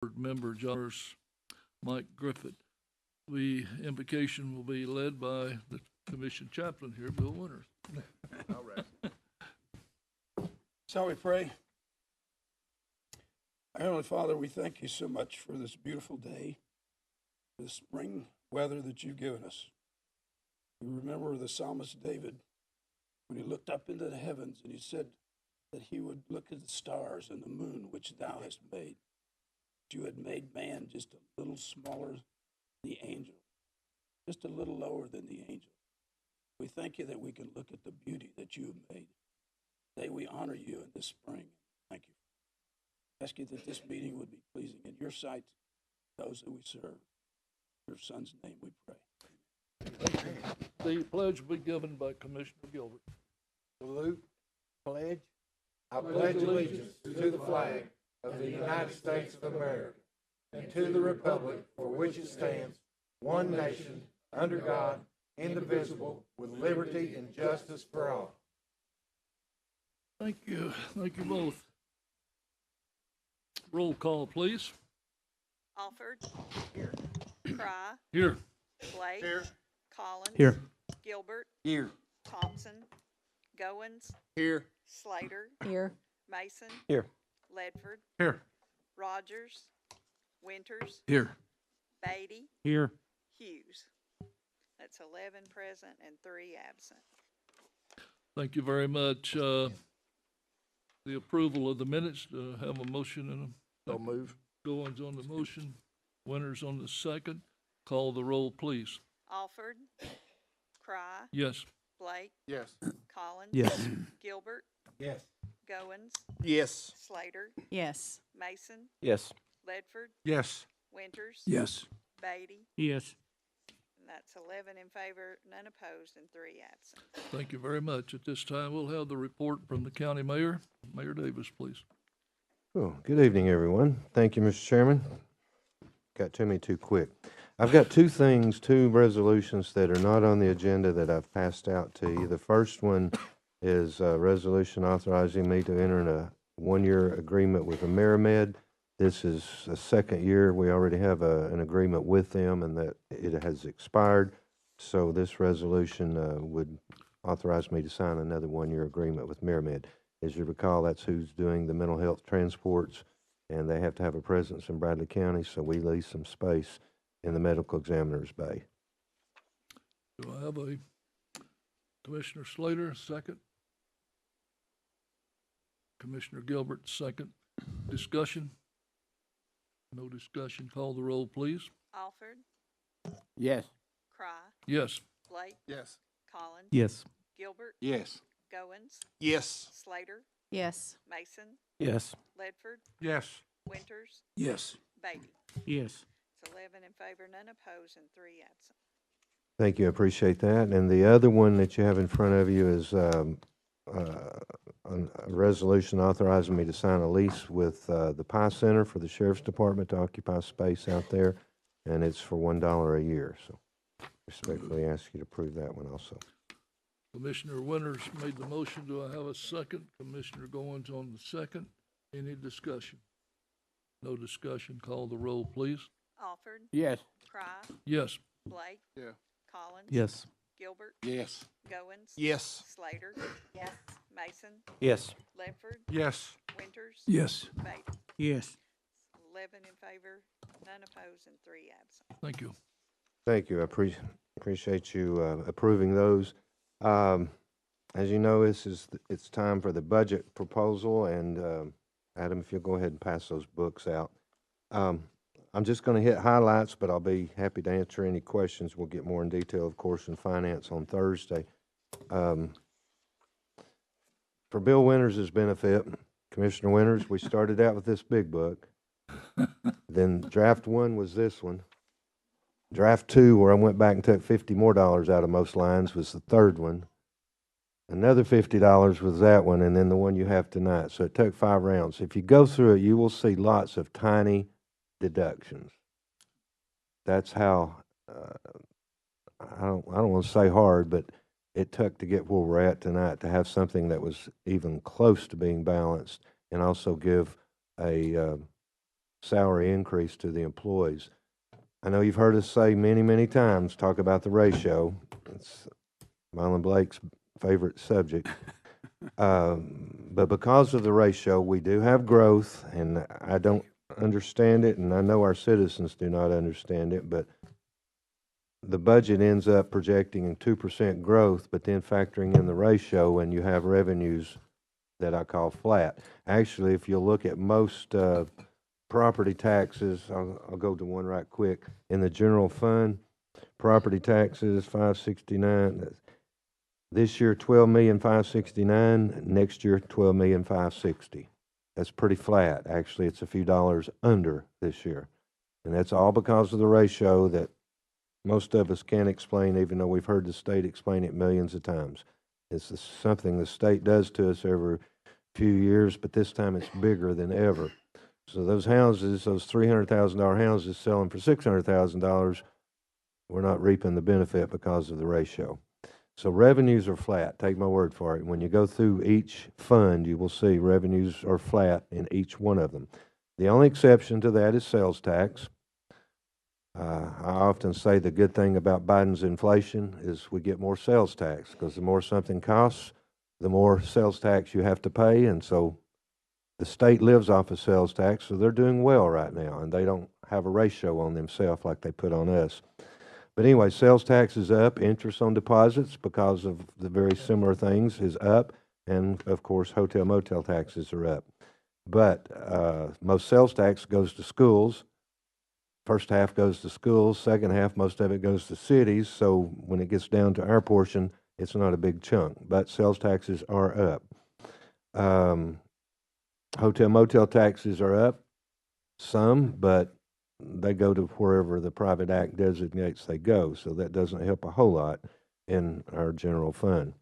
Board member Johners Mike Griffith. Invocation will be led by the commission chaplain here, Bill Winters. All right. Shall we pray? Our Heavenly Father, we thank you so much for this beautiful day, this spring weather that you've given us. We remember the psalmist David when he looked up into the heavens and he said that he would look at the stars and the moon which thou hast made. You had made man just a little smaller than the angel, just a little lower than the angel. We thank you that we can look at the beauty that you have made. Today we honor you in this spring. Thank you. I ask you that this meeting would be pleasing in your sight, those that we serve. In your son's name we pray. The pledge will be given by Commissioner Gilbert. Salute, pledge. I pledge allegiance to the flag of the United States of America and to the republic for which it stands, one nation, under God, indivisible, with liberty and justice for all. Thank you. Thank you both. Roll call, please. Alford. Here. Cry. Here. Blake. Here. Collins. Here. Gilbert. Here. Thompson. Goins. Here. Slater. Here. Mason. Here. Ledford. Here. Rogers. Winters. Here. Beatty. Here. Hughes. That's 11 present and 3 absent. Thank you very much. The approval of the minutes, have a motion and a. So move. Goins on the motion, Winters on the second. Call the roll, please. Alford. Cry. Yes. Blake. Yes. Collins. Yes. Gilbert. Yes. Goins. Yes. Slater. Yes. Mason. Yes. Ledford. Yes. Winters. Yes. Beatty. Yes. And that's 11 in favor, none opposed, and 3 absent. Thank you very much. At this time, we'll have the report from the county mayor. Mayor Davis, please. Oh, good evening, everyone. Thank you, Mr. Chairman. Got to me too quick. I've got two resolutions that are not on the agenda that I've passed out to you. The first one is a resolution authorizing me to enter in a one-year agreement with Amerimed. This is a second year. We already have an agreement with them, and that it has expired. So this resolution would authorize me to sign another one-year agreement with Amerimed. As you recall, that's who's doing the mental health transports, and they have to have a presence in Bradley County, so we lease some space in the medical examiner's bay. Do I have a Commissioner Slater, second? Commissioner Gilbert, second. Discussion? No discussion. Call the roll, please. Alford. Yes. Cry. Yes. Blake. Yes. Collins. Yes. Gilbert. Yes. Goins. Yes. Slater. Yes. Mason. Yes. Ledford. Yes. Winters. Yes. Beatty. Yes. It's 11 in favor, none opposed, and 3 absent. Thank you. I appreciate that. And the other one that you have in front of you is a resolution authorizing me to sign a lease with the Pie Center for the Sheriff's Department to occupy space out there, and it's for $1 a year. So respectfully ask you to approve that one also. Commissioner Winters made the motion. Do I have a second? Commissioner Goins on the second. Any discussion? No discussion. Call the roll, please. Alford. Yes. Cry. Yes. Blake. Yeah. Collins. Yes. Gilbert. Yes. Goins. Yes. Slater. Yes. Mason. Yes. Ledford. Yes. Winters. Yes. Beatty. Yes. 11 in favor, none opposed, and 3 absent. Thank you. Thank you. I appreciate you approving those. As you know, it's time for the budget proposal, and Adam, if you'll go ahead and pass those books out. I'm just going to hit highlights, but I'll be happy to answer any questions. We'll get more in detail, of course, in finance on Thursday. For Bill Winters' benefit, Commissioner Winters, we started out with this big book. Then draft 1 was this one. Draft 2, where I went back and took $50 more out of most lines, was the third one. Another $50 was that one, and then the one you have tonight. So it took 5 rounds. If you go through it, you will see lots of tiny deductions. That's how, I don't want to say hard, but it took to get where we're at tonight to have something that was even close to being balanced, and also give a salary increase to the employees. I know you've heard us say many, many times, talk about the ratio. It's Marlon Blake's favorite subject. But because of the ratio, we do have growth, and I don't understand it, and I know our citizens do not understand it, but the budget ends up projecting 2% growth, but then factoring in the ratio, and you have revenues that I call flat. Actually, if you look at most property taxes, I'll go to one right quick. In the general fund, property taxes, 569. This year, 12,569,000. Next year, 12,560,000. That's pretty flat. Actually, it's a few dollars under this year. And that's all because of the ratio that most of us can't explain, even though we've heard the state explain it millions of times. It's something the state does to us every few years, but this time it's bigger than ever. So those houses, those $300,000 houses selling for $600,000, we're not reaping the benefit because of the ratio. So revenues are flat. Take my word for it. When you go through each fund, you will see revenues are flat in each one of them. The only exception to that is sales tax. I often say the good thing about Biden's inflation is we get more sales tax, because the more something costs, the more sales tax you have to pay. And so the state lives off of sales tax, so they're doing well right now, and they don't have a ratio on themselves like they put on us. But anyway, sales tax is up, interest on deposits because of the very similar things is up, and of course hotel motel taxes are up. But most sales tax goes to schools. First half goes to schools, second half most of it goes to cities, so when it gets down to our portion, it's not a big chunk, but sales taxes are up. Hotel motel taxes are up some, but they go to wherever the private act designates they go, so that doesn't help a whole lot in our general fund.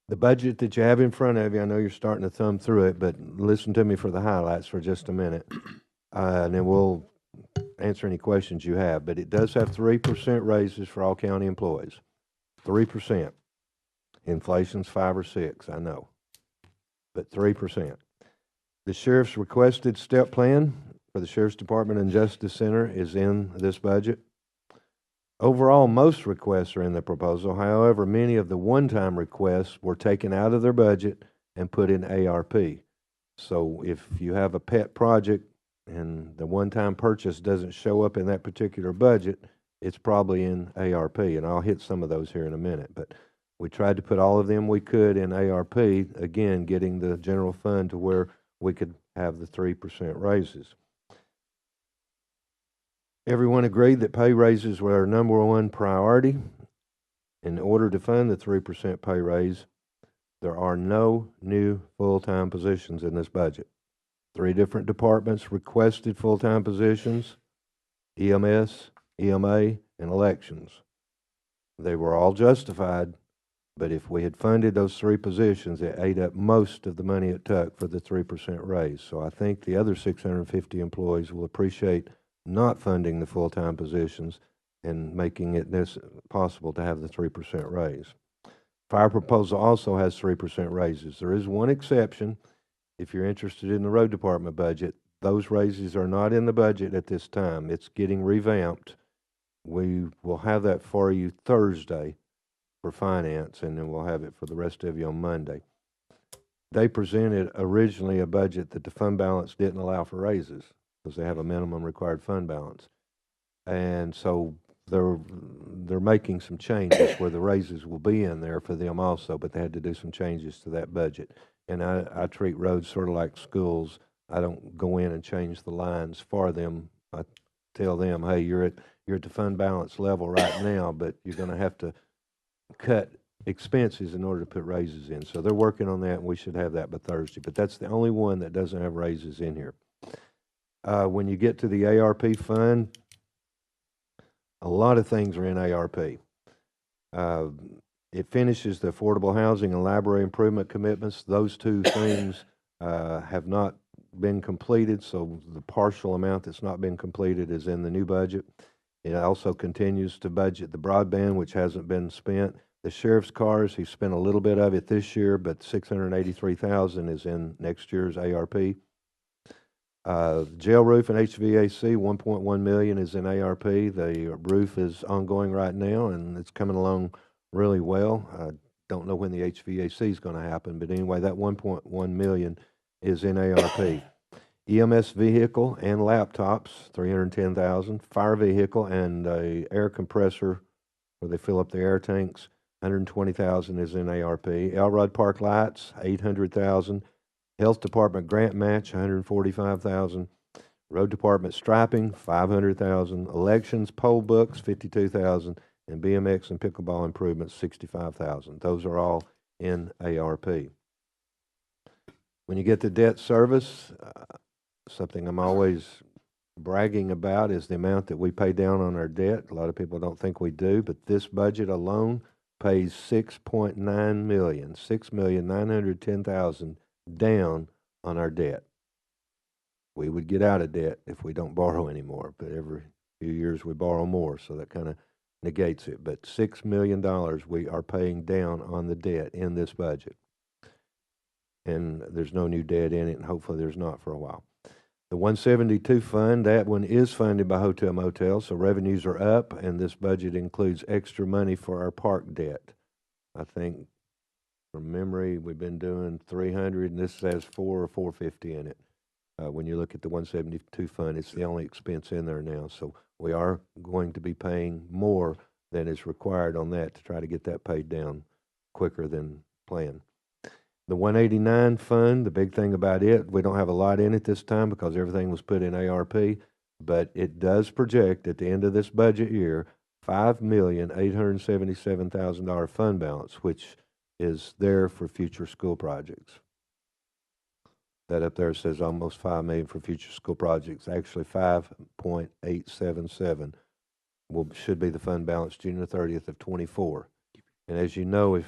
The budget that you have in front of you, I know you're starting to thumb through it, but listen to me for the highlights for just a minute, and then we'll answer any questions you have. But it does have 3% raises for all county employees. 3%. Inflation's 5 or 6, I know, but 3%. The sheriff's requested step plan for the Sheriff's Department and Justice Center is in this budget. Overall, most requests are in the proposal. However, many of the one-time requests were taken out of their budget and put in ARP. So if you have a pet project and the one-time purchase doesn't show up in that particular budget, it's probably in ARP, and I'll hit some of those here in a minute. But we tried to put all of them we could in ARP, again, getting the general fund to where we could have the 3% raises. Everyone agreed that pay raises were our number one priority. In order to fund the 3% pay raise, there are no new full-time positions in this budget. 3 different departments requested full-time positions: EMS, EMA, and elections. They were all justified, but if we had funded those 3 positions, it ate up most of the money it took for the 3% raise. So I think the other 650 employees will appreciate not funding the full-time positions and making it possible to have the 3% raise. Fire proposal also has 3% raises. There is one exception. If you're interested in the road department budget, those raises are not in the budget at this time. It's getting revamped. We will have that for you Thursday for finance, and then we'll have it for the rest of you on Monday. They presented originally a budget that the fund balance didn't allow for raises, because they have a minimum required fund balance. And so they're making some changes where the raises will be in there for them also, but they had to do some changes to that budget. And I treat roads sort of like schools. I don't go in and change the lines for them. I tell them, hey, you're at the fund balance level right now, but you're going to have to cut expenses in order to put raises in. So they're working on that, and we should have that by Thursday. But that's the only one that doesn't have raises in here. When you get to the ARP fund, a lot of things are in ARP. It finishes the affordable housing and library improvement commitments. Those 2 things have not been completed, so the partial amount that's not been completed is in the new budget. It also continues to budget the broadband, which hasn't been spent. The sheriff's cars, he spent a little bit of it this year, but $683,000 is in next year's ARP. Jail roof and HVAC, 1.1 million is in ARP. The roof is ongoing right now, and it's coming along really well. I don't know when the HVAC is going to happen, but anyway, that 1.1 million is in ARP. EMS vehicle and laptops, 310,000. Fire vehicle and a air compressor where they fill up the air tanks, 120,000 is in ARP. Elrod Park lights, 800,000. Health Department grant match, 145,000. Road Department striping, 500,000. Elections poll books, 52,000, and BMX and pickleball improvements, 65,000. Those are all in ARP. When you get to debt service, something I'm always bragging about is the amount that we pay down on our debt. A lot of people don't think we do, but this budget alone pays $6.9 million, $6,910,000 down on our debt. We would get out of debt if we don't borrow anymore, but every few years we borrow more, so that kind of negates it. But $6 million we are paying down on the debt in this budget. And there's no new debt in it, and hopefully there's not for a while. The 172 fund, that one is funded by hotel motel, so revenues are up, and this budget includes extra money for our park debt. I think from memory we've been doing 300, and this says 4 or 450 in it. When you look at the 172 fund, it's the only expense in there now, so we are going to be paying more than is required on that to try to get that paid down quicker than planned. The 189 fund, the big thing about it, we don't have a lot in it this time because everything was put in ARP, but it does project at the end of this budget year $5,877,000 fund balance, which is there for future school projects. That up there says almost $5 million for future school projects. Actually, 5.877 should be the fund balance June the 30th of 24. And as you know, if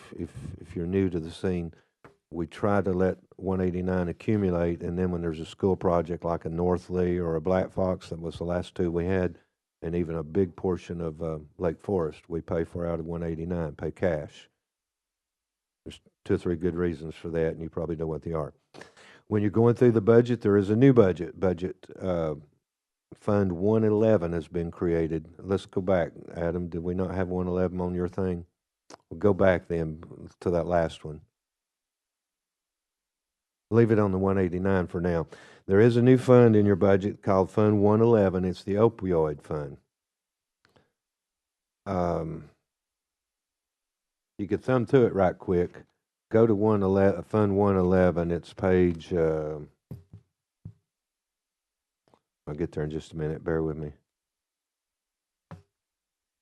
you're new to the scene, we try to let 189 accumulate, and then when there's a school project like a North Lee or a Black Fox, that was the last two we had, and even a big portion of Lake Forest, we pay for out of 189, pay cash. There's 2 or 3 good reasons for that, and you probably know what they are. When you're going through the budget, there is a new budget. Fund 111 has been created. Let's go back, Adam. Did we not have 111 on your thing? We'll go back then to that last one. Leave it on the 189 for now. There is a new fund in your budget called Fund 111. It's the opioid fund. You could thumb through it right quick. Go to Fund 111. It's page, I'll get there in just a minute. Bear with me.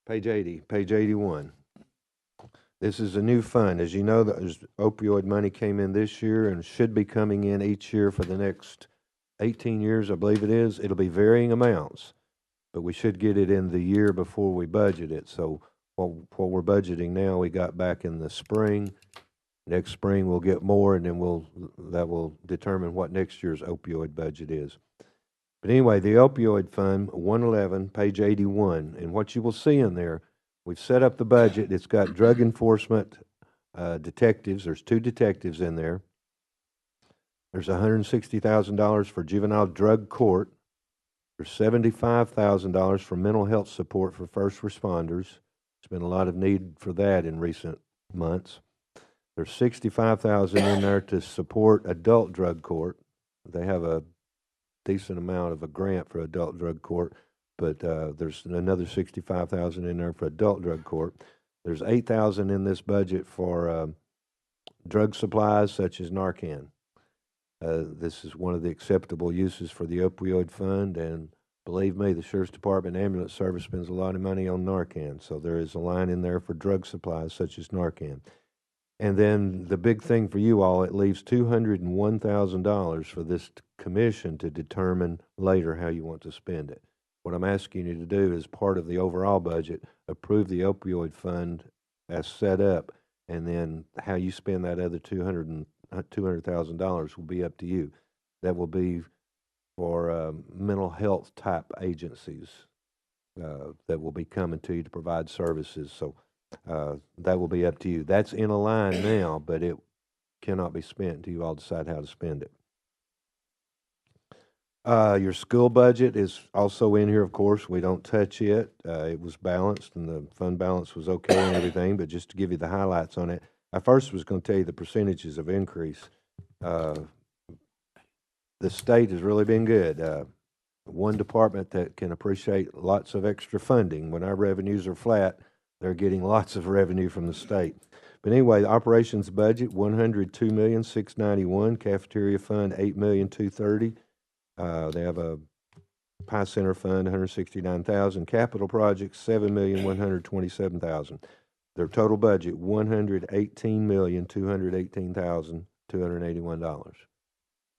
Page 80, page 81. This is a new fund. As you know, the opioid money came in this year and should be coming in each year for the next 18 years, I believe it is. It'll be varying amounts, but we should get it in the year before we budget it. So what we're budgeting now, we got back in the spring. Next spring we'll get more, and then that will determine what next year's opioid budget is. But anyway, the opioid fund, 111, page 81, and what you will see in there, we've set up the budget. It's got drug enforcement detectives. There's 2 detectives in there. There's $160,000 for juvenile drug court. There's $75,000 for mental health support for first responders. There's been a lot of need for that in recent months. There's $65,000 in there to support adult drug court. They have a decent amount of a grant for adult drug court, but there's another $65,000 in there for adult drug court. There's $8,000 in this budget for drug supplies such as Narcan. This is one of the acceptable uses for the opioid fund, and believe me, the Sheriff's Department ambulance service spends a lot of money on Narcan, so there is a line in there for drug supplies such as Narcan. And then the big thing for you all, it leaves $201,000 for this commission to determine later how you want to spend it. What I'm asking you to do is part of the overall budget, approve the opioid fund as set up, and then how you spend that other $200,000 will be up to you. That will be for mental health type agencies that will be coming to you to provide services. So that will be up to you. That's in a line now, but it cannot be spent until you all decide how to spend it. Your school budget is also in here, of course. We don't touch it. It was balanced and the fund balance was okay and everything, but just to give you the highlights on it, I first was gonna tell you the percentages of increase. The state has really been good. One department that can appreciate lots of extra funding. When our revenues are flat, they're getting lots of revenue from the state. But anyway, the operations budget, 102,691, cafeteria fund, 8,230. They have a Pie Center Fund, 169,000. Capital projects, 7,127,000. Their total budget, $118,218,281.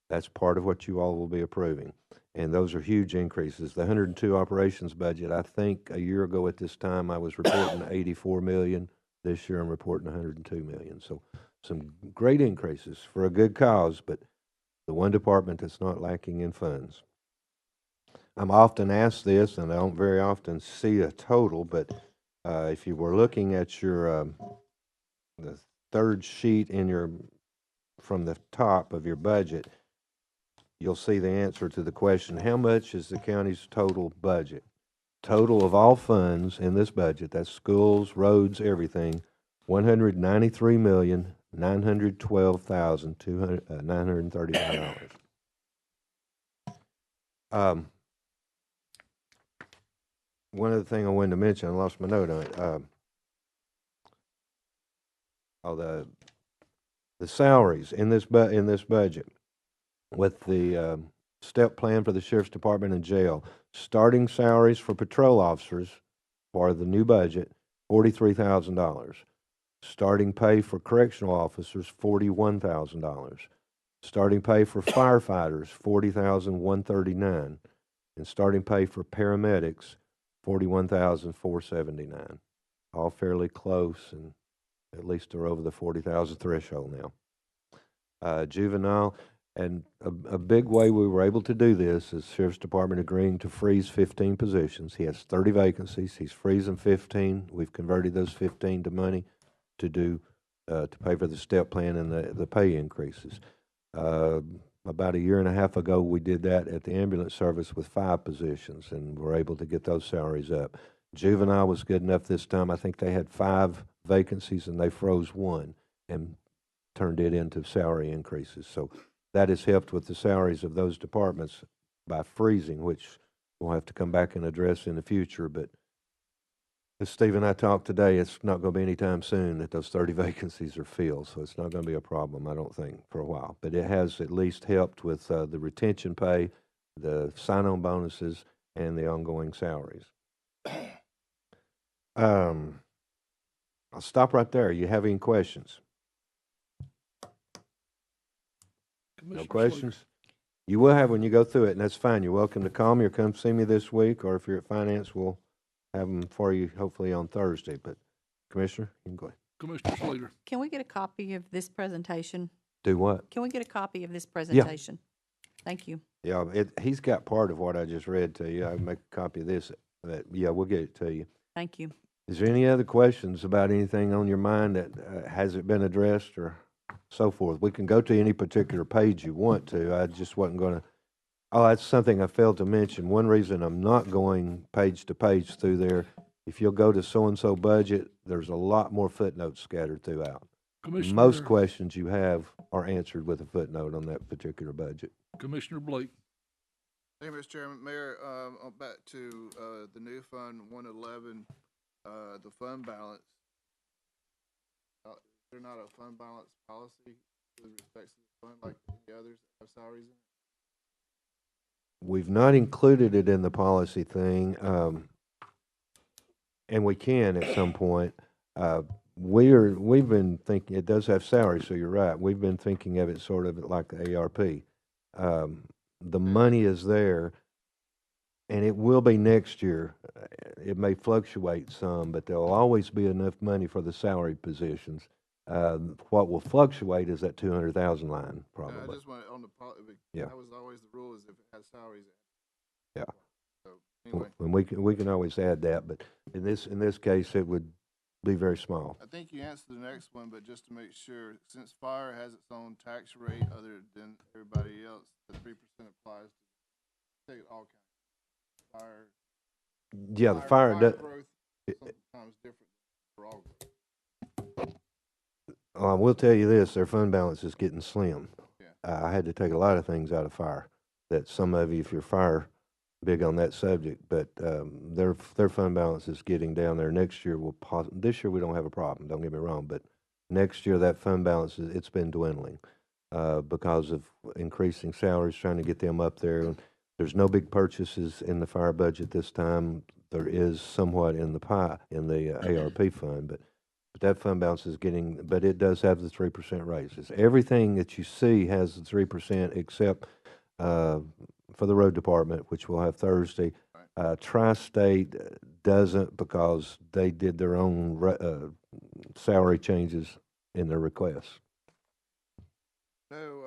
That's part of what you all will be approving. And those are huge increases. The 102 operations budget, I think a year ago at this time, I was reporting 84 million. This year I'm reporting 102 million. So some great increases for a good cause, but the one department that's not lacking in funds. I'm often asked this, and I don't very often see a total, but if you were looking at your the third sheet in your from the top of your budget, you'll see the answer to the question, how much is the county's total budget? Total of all funds in this budget, that's schools, roads, everything, $193,912,935. One other thing I wanted to mention, I lost my note on it. The salaries in this budget, with the step plan for the sheriff's department and jail, starting salaries for patrol officers for the new budget, $43,000. Starting pay for correctional officers, $41,000. Starting pay for firefighters, $40,139, and starting pay for paramedics, $41,479. All fairly close, and at least they're over the 40,000 threshold now. Juvenile, and a big way we were able to do this is Sheriff's Department agreeing to freeze 15 positions. He has 30 vacancies. He's freezing 15. We've converted those 15 to money to do to pay for the step plan and the pay increases. About a year and a half ago, we did that at the ambulance service with 5 positions, and we're able to get those salaries up. Juvenile was good enough this time. I think they had 5 vacancies, and they froze 1 and turned it into salary increases. So that has helped with the salaries of those departments by freezing, which we'll have to come back and address in the future. But as Steve and I talked today, it's not going to be any time soon that those 30 vacancies are filled, so it's not going to be a problem, I don't think, for a while. But it has at least helped with the retention pay, the sign-on bonuses, and the ongoing salaries. I'll stop right there. You have any questions? No questions? You will have when you go through it, and that's fine. You're welcome to call me or come see me this week, or if you're at finance, we'll have them for you hopefully on Thursday. But Commissioner, you can go ahead. Commissioner Slater. Can we get a copy of this presentation? Do what? Can we get a copy of this presentation? Thank you. Yeah, he's got part of what I just read to you. I'll make a copy of this. But yeah, we'll get it to you. Thank you. Is there any other questions about anything on your mind that hasn't been addressed or so forth? We can go to any particular page you want to. I just wasn't going to. Oh, that's something I failed to mention. One reason I'm not going page to page through there, if you'll go to so-and-so budget, there's a lot more footnotes scattered throughout. Most questions you have are answered with a footnote on that particular budget. Commissioner Blake. Thank you, Mr. Chairman. Mayor, back to the new fund 111, the fund balance. Is there not a fund balance policy with respect to the fund like the others that have salaries in it? We've not included it in the policy thing, and we can at some point. We've been thinking, it does have salary, so you're right. We've been thinking of it sort of like the ARP. The money is there, and it will be next year. It may fluctuate some, but there'll always be enough money for the salary positions. What will fluctuate is that 200,000 line, probably. I just want on the yeah. That was always the rule, is if it has salaries. Yeah. So anyway, and we can always add that, but in this case, it would be very small. I think you answered the next one, but just to make sure, since fire has its own tax rate other than everybody else, the 3% applies take all kinds. Fire. Yeah, the fire, growth sometimes different for all. I will tell you this, their fund balance is getting slim. Yeah. I had to take a lot of things out of fire, that some of you, if you're fire, big on that subject, but their fund balance is getting down there. Next year, this year we don't have a problem, don't get me wrong, but next year that fund balance, it's been dwindling because of increasing salaries, trying to get them up there. There's no big purchases in the fire budget this time. There is somewhat in the ARP fund, but that fund balance is getting, but it does have the 3% raises. Everything that you see has the 3% except for the road department, which we'll have Thursday. Tri-State doesn't because they did their own salary changes in their requests. No,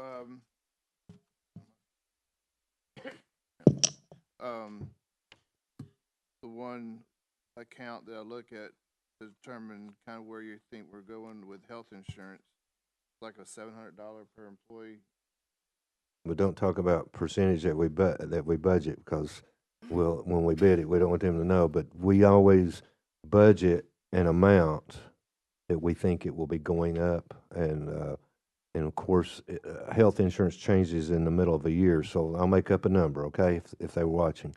the one account that I look at to determine kind of where you think we're going with health insurance, like a $700 per employee. We don't talk about percentage that we budget because when we bid it, we don't want them to know. But we always budget an amount that we think it will be going up, and of course, health insurance changes in the middle of a year. So I'll make up a number, okay? If they were watching,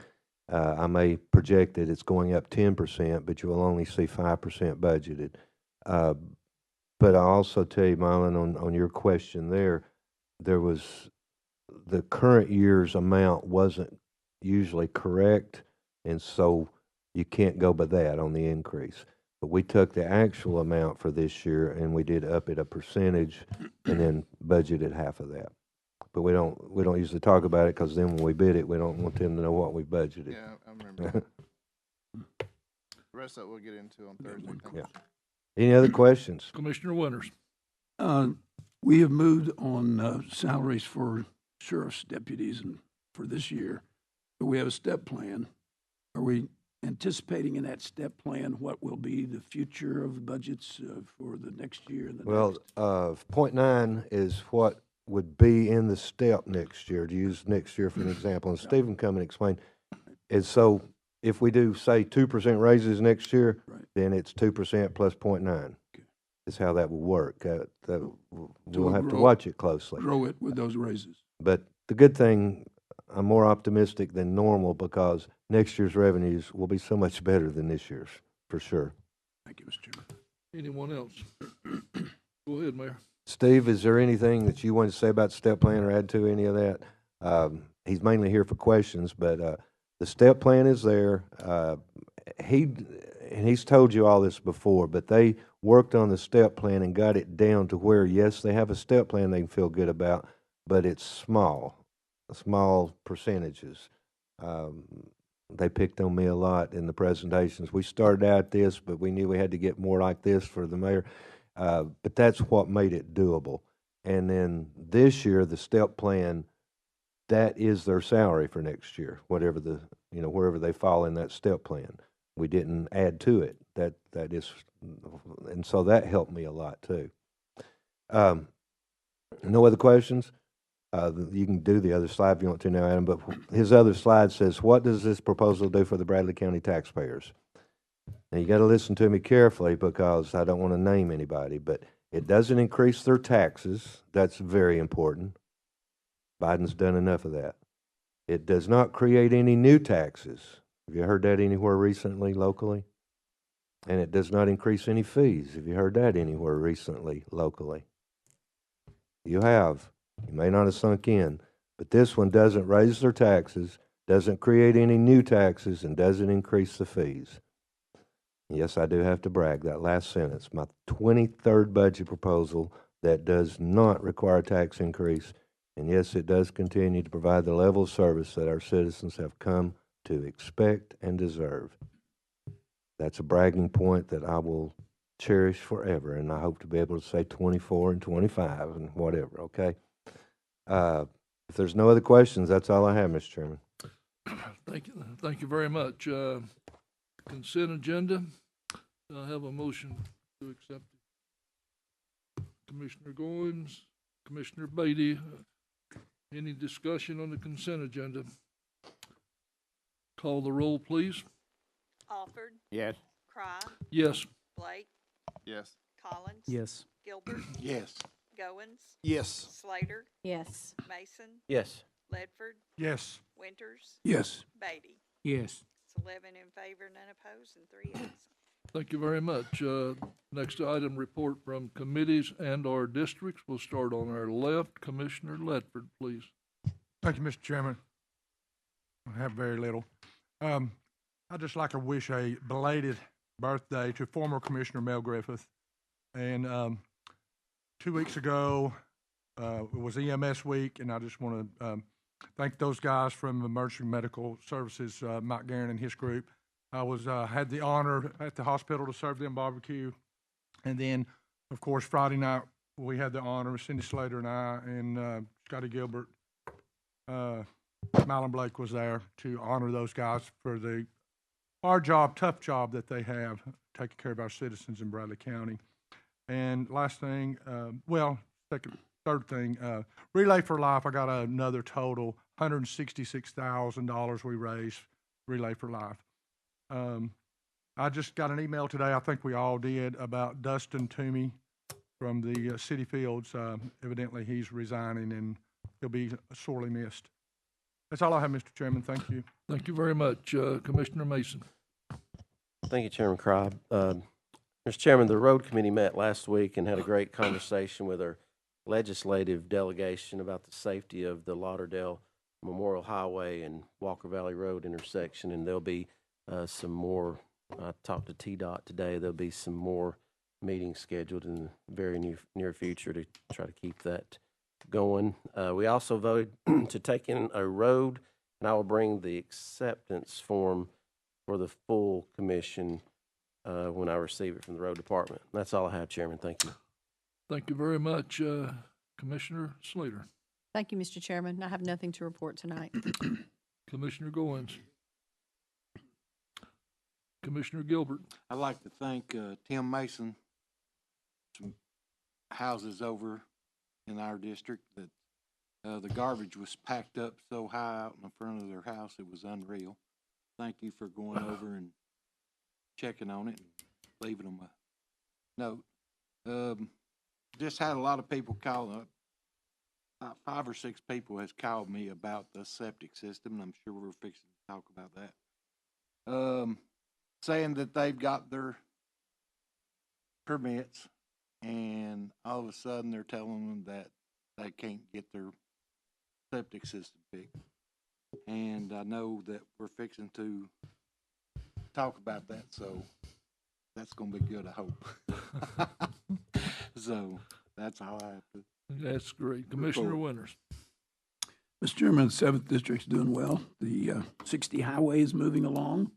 I may project that it's going up 10%, but you will only see 5% budgeted. But I'll also tell you, Marlon, on your question there was the current year's amount wasn't usually correct, and so you can't go by that on the increase. But we took the actual amount for this year and we did up it a percentage and then budgeted half of that. But we don't usually talk about it because then when we bid it, we don't want them to know what we budgeted. Yeah, I remember. The rest of that we'll get into on Thursday. Thank you. Any other questions? Commissioner Winters. We have moved on salaries for sheriff's deputies and for this year. But we have a step plan. Are we anticipating in that step plan what will be the future of the budgets for the next year and the next? 0.9 is what would be in the step next year, to use next year for an example. And Stephen come and explain. And so if we do, say, 2% raises next year, then it's 2% plus 0.9. Is how that will work. We'll have to watch it closely. Grow it with those raises. But the good thing, I'm more optimistic than normal because next year's revenues will be so much better than this year's, for sure. Thank you, Mr. Chairman. Anyone else? Go ahead, Mayor. Steve, is there anything that you want to say about the step plan or add to any of that? He's mainly here for questions, but the step plan is there. He's told you all this before, but they worked on the step plan and got it down to where, yes, they have a step plan they can feel good about, but it's small percentages. They picked on me a lot in the presentations. We started out this, but we knew we had to get more like this for the mayor. But that's what made it doable. And then this year, the step plan, that is their salary for next year, whatever wherever they fall in that step plan. We didn't add to it. That is, and so that helped me a lot too. No other questions? You can do the other slide if you want to now, Adam, but his other slide says, what does this proposal do for the Bradley County taxpayers? Now, you got to listen to me carefully because I don't want to name anybody, but it doesn't increase their taxes. That's very important. Biden's done enough of that. It does not create any new taxes. Have you heard that anywhere recently, locally? And it does not increase any fees. Have you heard that anywhere recently, locally? You have. You may not have sunk in, but this one doesn't raise their taxes, doesn't create any new taxes, and doesn't increase the fees. Yes, I do have to brag, that last sentence, my 23rd budget proposal that does not require a tax increase, and yes, it does continue to provide the level of service that our citizens have come to expect and deserve. That's a bragging point that I will cherish forever, and I hope to be able to say 24 and 25 and whatever, okay? If there's no other questions, that's all I have, Mr. Chairman. Thank you very much. Consent agenda. I have a motion to accept. Commissioner Goins, Commissioner Beatty. Any discussion on the consent agenda? Call the roll, please. Alford, Yes. Cry, Yes. Blake, Yes. Collins. Yes. Gilbert, Yes. Goins, Yes. Slater, Yes. Mason, Yes. Ledford, Yes. Winters, Yes. Beatty. Yes. It's 11 in favor, none opposed, and 3 absent. Thank you very much. Next item, report from committees and our districts. We'll start on our left. Commissioner Ledford, please. Thank you, Mr. Chairman. I have very little. I'd just like to wish a belated birthday to former Commissioner Mel Griffith. And 2 weeks ago, it was EMS week, and I just want to thank those guys from Emergency Medical Services, Mike Guerin and his group. I was had the honor at the hospital to serve them barbecue. And then, of course, Friday night, we had the honor, Cindy Slater and I, and Scotty Gilbert, Malin Blake was there to honor those guys for the hard job, tough job that they have taking care of our citizens in Bradley County. And last thing, third thing, Relay for Life, I got another total, $166,000 we raised, Relay for Life. I just got an email today, I think we all did, about Dustin Toomey from the City Fields. Evidently, he's resigning, and he'll be sorely missed. That's all I have, Mr. Chairman. Thank you. Thank you very much. Commissioner Mason. Thank you, Chairman Cribb. Mr. Chairman, the road committee met last week and had a great conversation with our legislative delegation about the safety of the Lauderdale Memorial Highway and Walker Valley Road intersection, and there'll be some more. I talked to TDOT today. There'll be some more meetings scheduled in the very near future to try to keep that going. We also voted to take in a road, and I will bring the acceptance form for the full commission when I receive it from the road department. That's all I have, Chairman. Thank you. Thank you very much. Commissioner Slater. Thank you, Mr. Chairman. I have nothing to report tonight. Commissioner Goins. Commissioner Gilbert. I'd like to thank Tim Mason, some houses over in our district, that the garbage was packed up so high out in the front of their house, it was unreal. Thank you for going over and checking on it and leaving them a note. Just had a lot of people call up. About 5 or 6 people has called me about the septic system, and I'm sure we're fixing to talk about that. Saying that they've got their permits, and all of a sudden they're telling them that they can't get their septic system fixed. And I know that we're fixing to talk about that, so that's going to be good, I hope. So that's all I have to. That's great. Commissioner Winters. Mr. Chairman, the 7th District's doing well. The 60 highway is moving along.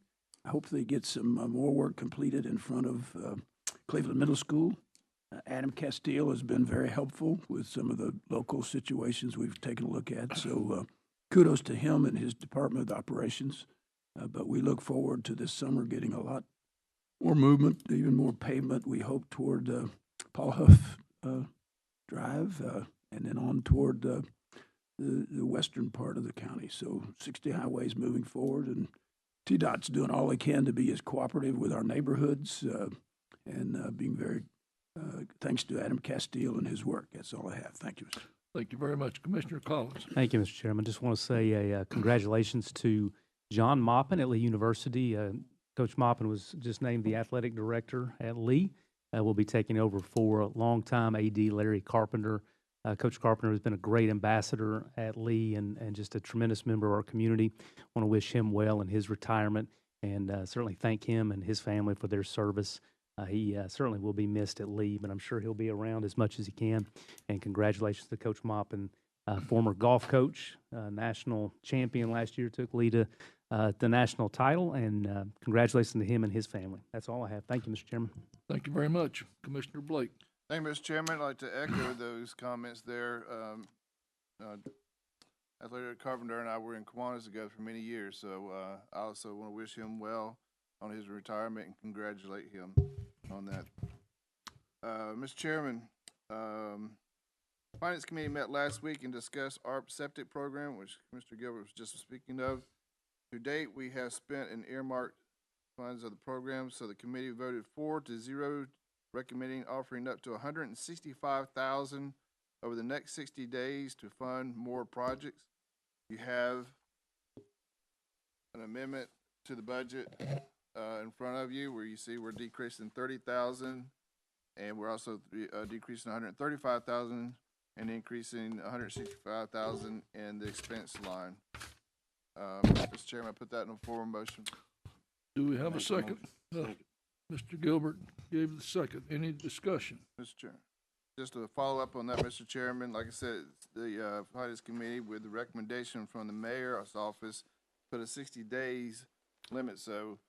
I hope they get some more work completed in front of Cleveland Middle School. Adam Castile has been very helpful with some of the local situations we've taken a look at. So kudos to him and his Department of Operations. But we look forward to this summer getting a lot more movement, even more pavement, we hope, toward Paul Huff Drive and then on toward the western part of the county. So 60 highways moving forward, and TDOT's doing all they can to be as cooperative with our neighborhoods and being very, thanks to Adam Castile and his work. That's all I have. Thank you, Mr. Thank you very much. Commissioner Collins. Thank you, Mr. Chairman. Just want to say congratulations to John Maupin at Lee University. Coach Maupin was just named the athletic director at Lee. Will be taking over for a longtime AD Larry Carpenter. Coach Carpenter has been a great ambassador at Lee and just a tremendous member of our community. Want to wish him well in his retirement and certainly thank him and his family for their service. He certainly will be missed at Lee, but I'm sure he'll be around as much as he can. And congratulations to Coach Maupin, former golf coach, national champion last year, took Lee to the national title, and congratulations to him and his family. That's all I have. Thank you, Mr. Chairman. Thank you very much. Commissioner Blake. Thank you, Mr. Chairman. I'd like to echo those comments there. Athletic Carpenter and I were in Kiwanis together for many years, so I also want to wish him well on his retirement and congratulate him on that. Mr. Chairman, Finance Committee met last week and discussed ARP septic program, which Mr. Gilbert was just speaking of. To date, we have spent and earmarked funds of the program, so the committee voted 4-0, recommending offering up to $165,000 over the next 60 days to fund more projects. You have an amendment to the budget in front of you where you see we're decreasing 30,000, and we're also decreasing 135,000 and increasing 165,000 in the expense line. Mr. Chairman, I put that in a form of motion. Do we have a Make a second? motion. Mr. Gilbert gave the second. Any discussion? Mr. Chairman, just to follow up on that, Mr. Chairman, like I said, the Finance Committee, with the recommendation from the mayor's office, put a 60 days limit. So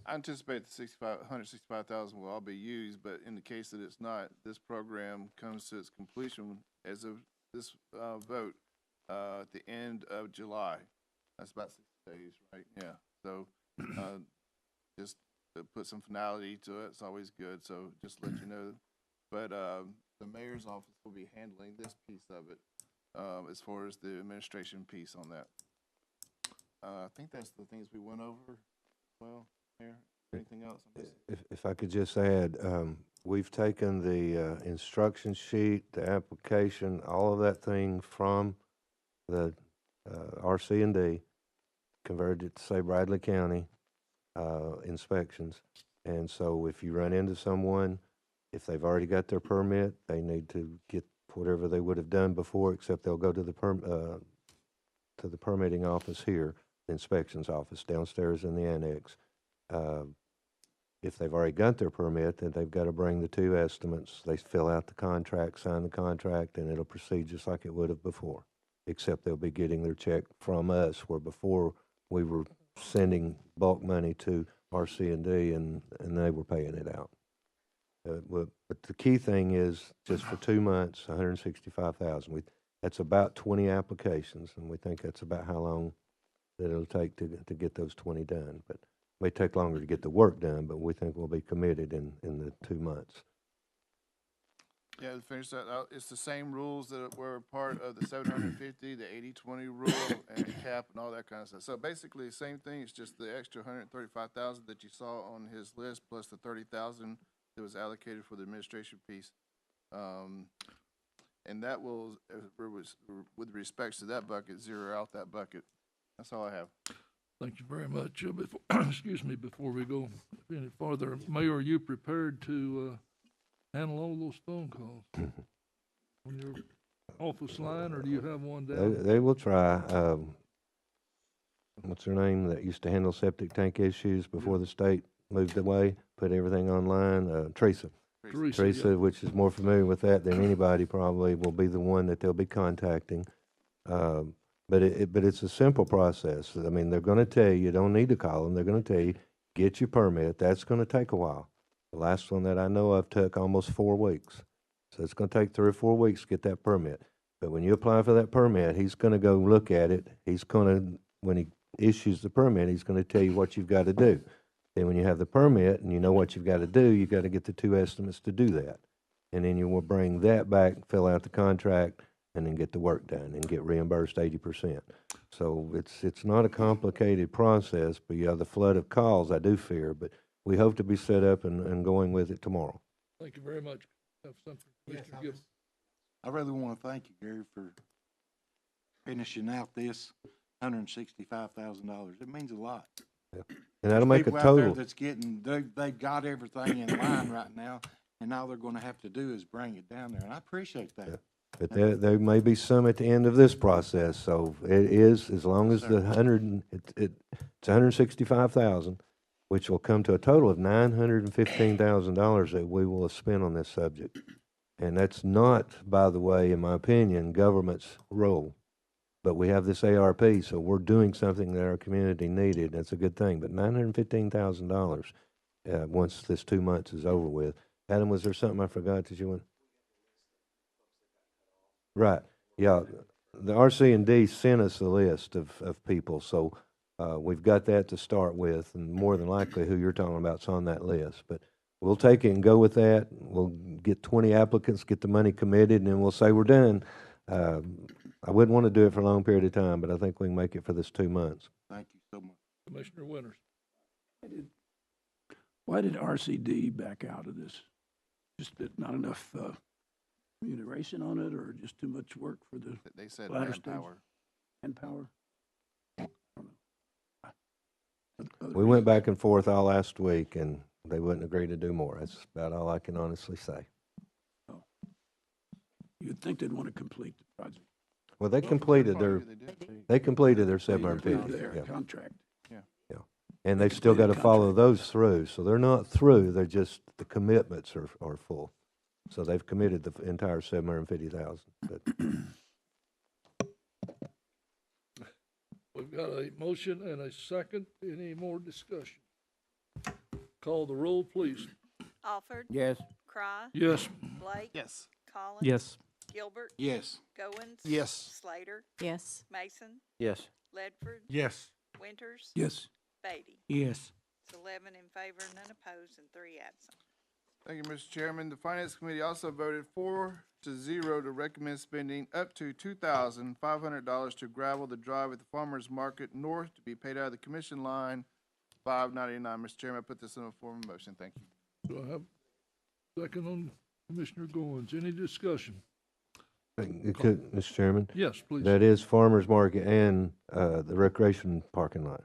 I anticipate the 165,000 will all be used, but in the case that it's not, this program comes to its completion as of this vote at the end of July. That's about 60 days, right? Yeah. So just to put some finality to it, it's always good. So just let you know. But the mayor's office will be handling this piece of it as far as the administration piece on that. I think that's the things we went over. Well, Mayor, anything else? If I could just add, we've taken the instruction sheet, the application, all of that thing from the RC&D, converted it to say Bradley County inspections. And so if you run into someone, if they've already got their permit, they need to get whatever they would have done before, except they'll go to the permitting office here, the inspections office downstairs in the annex. If they've already got their permit, then they've got to bring the two estimates. They fill out the contract, sign the contract, and it'll proceed just like it would have before, except they'll be getting their check from us, where before we were sending bulk money to RC&D and they were paying it out. But the key thing is, just for 2 months, 165,000. That's about 20 applications, and we think that's about how long that it'll take to get those 20 done. But it may take longer to get the work done, but we think we'll be committed in the 2 months. Yeah, to finish that out, it's the same rules that were part of the 750, the 80-20 rule, and the cap and all that kind of stuff. So basically, the same thing. It's just the extra 135,000 that you saw on his list, plus the 30,000 that was allocated for the administration piece. And that will, with respects to that bucket, zero out that bucket. That's all I have. Thank you very much. Excuse me, before we go any farther, Mayor, are you prepared to handle all those phone calls on your office line, or do you have one down? They will try. What's her name that used to handle septic tank issues before the state moved away, put everything online? Teresa, Teresa, yeah. which is more familiar with that than anybody probably, will be the one that they'll be contacting. But it's a simple process. I mean, they're going to tell you don't need to call them. They're going to tell you, get your permit. That's going to take a while. The last one that I know of took almost 4 weeks. So it's going to take 3 or 4 weeks to get that permit. But when you apply for that permit, he's going to go look at it. He's going to, when he issues the permit, he's going to tell you what you've got to do. Then when you have the permit and you know what you've got to do, you've got to get the 2 estimates to do that. And then you will bring that back, fill out the contract, and then get the work done and get reimbursed 80%. So it's not a complicated process, but you have the flood of calls, I do fear, but we hope to be set up and going with it tomorrow. Thank you very much. Have something, Mr. Gibbs. I really want to thank you, Gary, for finishing out this $165,000. It means a lot. Yeah. And that'll make a People out there total. that's getting, they got everything in line right now, and all they're going to have to do is bring it down there, and I appreciate that. Yeah. But there may be some at the end of this process, so it is, as long as the it's 165,000, which will come to a total of $915,000 that we will have spent on this subject. And that's not, by the way, in my opinion, government's role. But we have this ARP, so we're doing something that our community needed. That's a good thing. But $915,000 once this 2 months is over with. Adam, was there something I forgot that you want? Right. Yeah. The RC&D sent us a list of people, so we've got that to start with, and more than likely who you're talking about is on that list. But we'll take it and go with that. We'll get 20 applicants, get the money committed, and then we'll say we're done. I wouldn't want to do it for a long period of time, but I think we can make it for this 2 months. Thank you so much. Commissioner Winters. Why did RCD back out of this? Just that not enough remuneration on it, or just too much work for the They said Ladder stage. manpower. manpower? We went back and forth all last week, and they wouldn't agree to do more. That's about all I can honestly say. You'd think they'd want to complete the project. Well, they completed their, they completed their They completed 750, their yeah. contract. And they've still got to completed follow contract. those through, so they're not through, they're just, the commitments are full. So they've committed the entire 750,000, but We've got a motion and a second. Any more discussion? Call the roll, please. Alford, Yes. Cry, Yes. Blake, Yes. Collins. Yes. Gilbert, Yes. Goins. Yes. Slater, Yes. Mason, Yes. Ledford, Yes. Winters, Yes. Beatty. Yes. It's 11 in favor, none opposed, and 3 absent. Thank you, Mr. Chairman. The Finance Committee also voted 4-0 to recommend spending up to $2,500 to gravel the drive at the Farmers Market North to be paid out of the commission line 599. Mr. Chairman, I put this in a form of motion. Thank you. Do I have a second on Commissioner Goins? Any discussion? it could, Mr. Chairman, Yes, please. that is farmer's market and the recreation parking lot.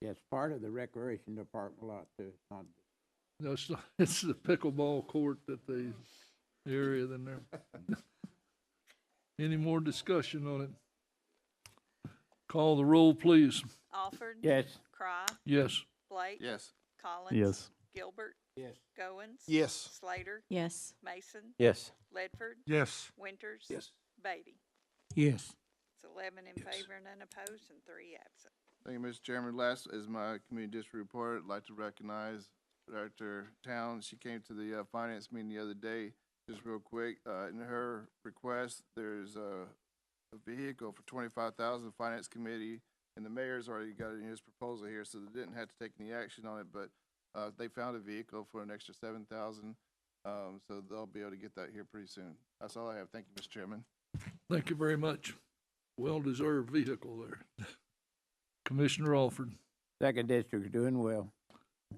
Yes, part of the recreation department lot too. It's not No, it's the pickleball court that they, the area in there. Any more discussion on it? Call the roll, please. Alford. Yes. Cry, Yes. Blake. Yes. Collins. Yes. Gilbert, Yes. Goins. Yes. Slater, Yes. Mason, Yes. Ledford, Yes. Winters. Yes. Beatty. Yes. It's 11 in Yes. favor, none opposed, and 3 absent. Thank you, Mr. Chairman. Last is my community district report. I'd like to recognize Director Town. She came to the finance meeting the other day, just real quick. In her request, there's a vehicle for $25,000. Finance Committee and the mayor's already got it in his proposal here, so they didn't have to take any action on it. But they found a vehicle for an extra $7,000, so they'll be able to get that here pretty soon. That's all I have. Thank you, Mr. Chairman. Thank you very much. Well-deserved vehicle there. Commissioner Alford. Second district's doing well.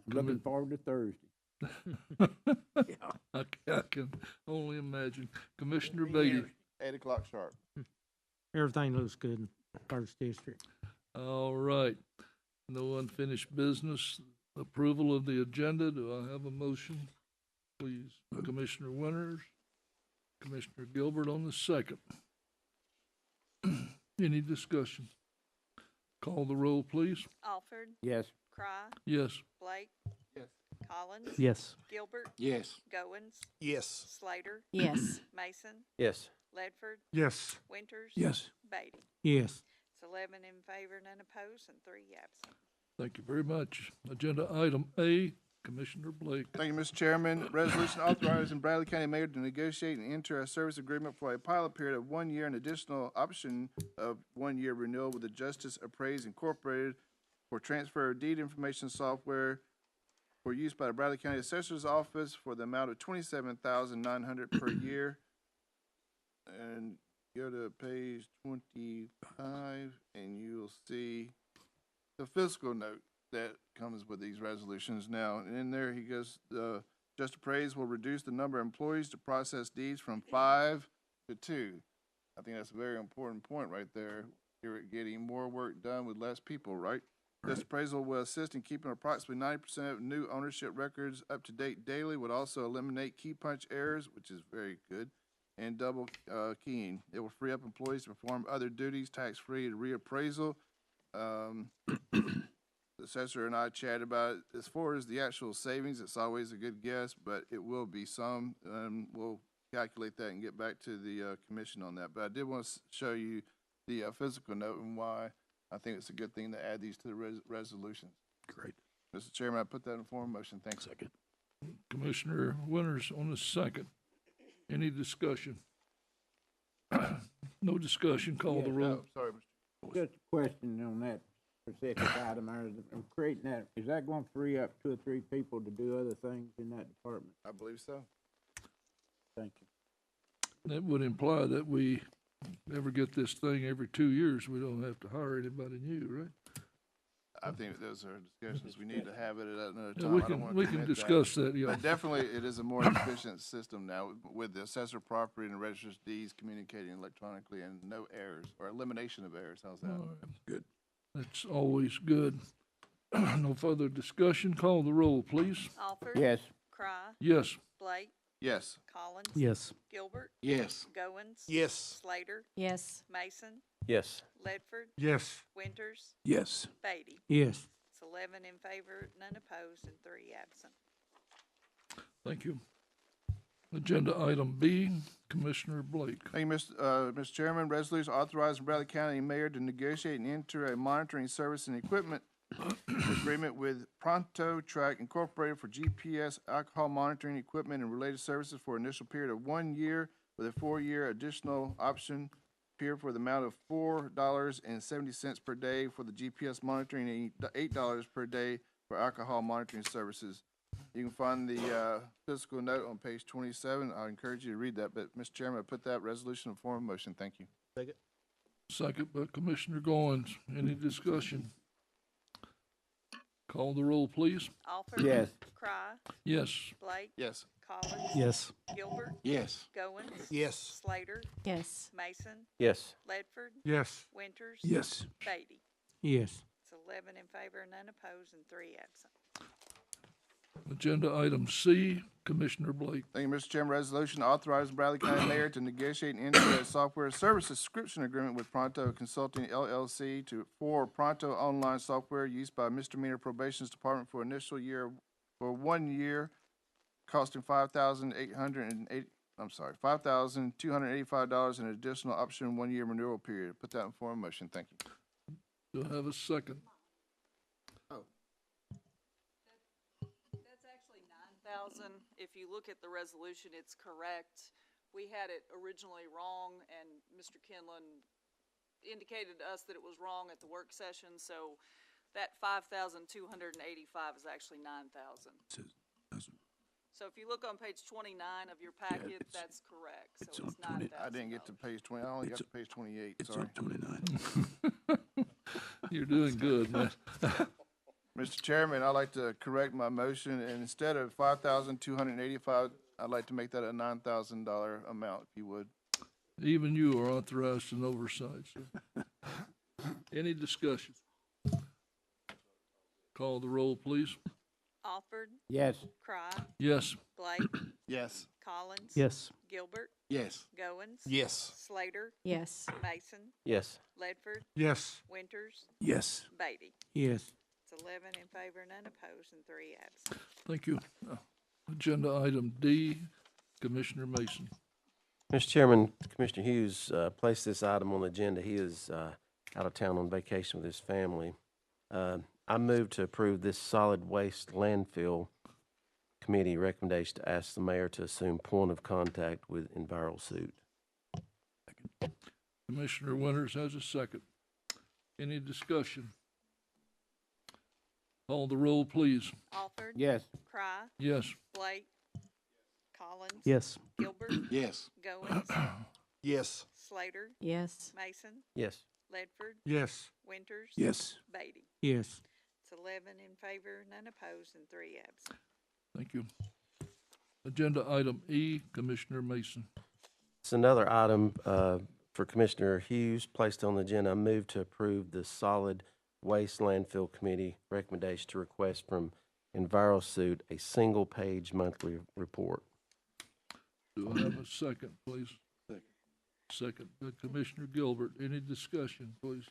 Looking Commi- forward to Thursday. I can only imagine. Commissioner Beatty. 8 o'clock sharp. Everything looks good in First District. All right. No unfinished business. Approval of the agenda. Do I have a motion? Please. Commissioner Winters, Commissioner Gilbert on the second. Any discussion? Call the roll, please. Alford, Yes. Cry, Yes. Blake. Yes. Collins. Yes. Gilbert, Yes. Goins. Yes. Slater, Yes. Mason, Yes. Ledford, Yes. Winters. Yes. Beatty. Yes. It's 11 in favor, none opposed, and 3 absent. Thank you very much. Agenda item A, Commissioner Blake. Thank you, Mr. Chairman. Resolution authorizing Bradley County Mayor to negotiate and enter a service agreement for a pilot period of 1 year and additional option of 1 year renewal with the Just Appraised Incorporated for transfer of deed information software for use by the Bradley County Assessor's Office for the amount of $27,900 per year. And go to page 25 and you'll see the fiscal note that comes with these resolutions now. And in there, he goes, Just Appraised will reduce the number of employees to process deeds from 5 to 2. I think that's a very important point right there. You're getting more work done with less people, right? Just Appraisal will assist in keeping approximately 90% of new ownership records up to date daily, would also eliminate key punch errors, which is very good, and double keying. It will free up employees to perform other duties, tax-free and reappraisal. The assessor and I chatted about it. As far as the actual savings, it's always a good guess, but it will be some, and we'll calculate that and get back to the commission on that. But I did want to show you the physical note and why I think it's a good thing to add these to the resolutions. Great. Mr. Chairman, I put that in form of motion. Thanks. Second. Commissioner Winters on the second. Any discussion? No discussion. Call the Yeah, roll. No, sorry, Mr. Just a question on that specific item. I'm creating that. Is that going to free up 2 or 3 people to do other things in that department? I believe so. Thank you. That would imply that we ever get this thing every 2 years, we don't have to hire anybody new, right? I think those are discussions we need to have it at another Yeah, time. I don't wanna we can commit that. discuss that, yeah. But definitely, it is a more efficient system now with the assessor property and the register's deeds communicating electronically and no errors or elimination of errors. How's that? All right. Good. That's always good. No further discussion. Call the roll, please. Alford. Yes. Cry. Yes. Blake. Yes. Collins. Yes. Gilbert. Yes. Goins. Yes. Slater. Yes. Mason. Yes. Ledford. Yes. Winters. Yes. Beatty. Yes. It's 11 in favor, none opposed, and 3 absent. Thank you. Agenda item B, Commissioner Blake. Thank you, Mr. Chairman. Resolution authorizing Bradley County Mayor to negotiate and enter a monitoring service and equipment agreement with Pronto Incorporated for GPS alcohol monitoring equipment and related services for an initial period of 1 year with a 4-year additional option period for the amount of $4.70 per day for the GPS monitoring and $8 per day for alcohol monitoring services. You can find the fiscal note on page 27. I encourage you to read that, but Mr. Chairman, I put that resolution in form of motion. Thank you. Second by Commissioner Goins. Any discussion? Call the roll, please. Alford. Yes. Cry. Yes. Blake. Yes. Collins. Yes. Gilbert. Yes. Goins. Yes. Slater. Yes. Mason. Yes. Ledford. Yes. Winters. Yes. Beatty. Yes. It's 11 in favor, none opposed, and 3 absent. Agenda item C, Commissioner Blake. Thank you, Mr. Chairman. Resolution authorizing Bradley County Mayor to negotiate and enter a software service subscription agreement with Pronto Consulting LLC for Pronto online software used by Misdemeanor Probation Department for initial year, for 1 year, costing $5,285 and additional option 1-year renewal period. Put that in form of motion. Thank you. Do I have a second? That's actually 9,000. If you look at the resolution, it's correct. We had it originally wrong, and Mr. Kinlan indicated to us that it was wrong at the work session, so that 5,285 is actually 9,000. So if you look on page 29 of your packet, that's correct. So it's 9,000. I didn't get to page 20. I only got to page 28. Sorry. 29. You're doing good, man. Mr. Chairman, I'd like to correct my motion, and instead of 5,285, I'd like to make that a $9,000 amount, if you would. Even you are authorized in oversight, sir. Any discussion? Call the roll, please. Alford. Yes. Cry. Yes. Blake. Yes. Collins. Yes. Gilbert. Yes. Goins. Yes. Slater. Yes. Mason. Yes. Ledford. Yes. Winters. Yes. Beatty. Yes. It's 11 in favor, none opposed, and 3 absent. Thank you. Agenda item D, Commissioner Mason. Mr. Chairman, Commissioner Hughes placed this item on the agenda. He is out of town on vacation with his family. I move to approve this solid waste landfill committee recommendation to ask the mayor to assume point of contact with EnviroSuit. Commissioner Winters has a second. Any discussion? Call the roll, please. Alford. Yes. Cry. Yes. Blake. Collins. Yes. Gilbert. Yes. Goins. Yes. Slater. Yes. Mason. Yes. Ledford. Yes. Winters. Yes. Beatty. Yes. It's 11 in favor, none opposed, and 3 absent. Thank you. Agenda item E, Commissioner Mason. It's another item for Commissioner Hughes placed on the agenda. I move to approve the solid waste landfill committee recommendation to request from EnviroSuit a single-page monthly report. Do I have a second, please? Second by Commissioner Gilbert. Any discussion, please?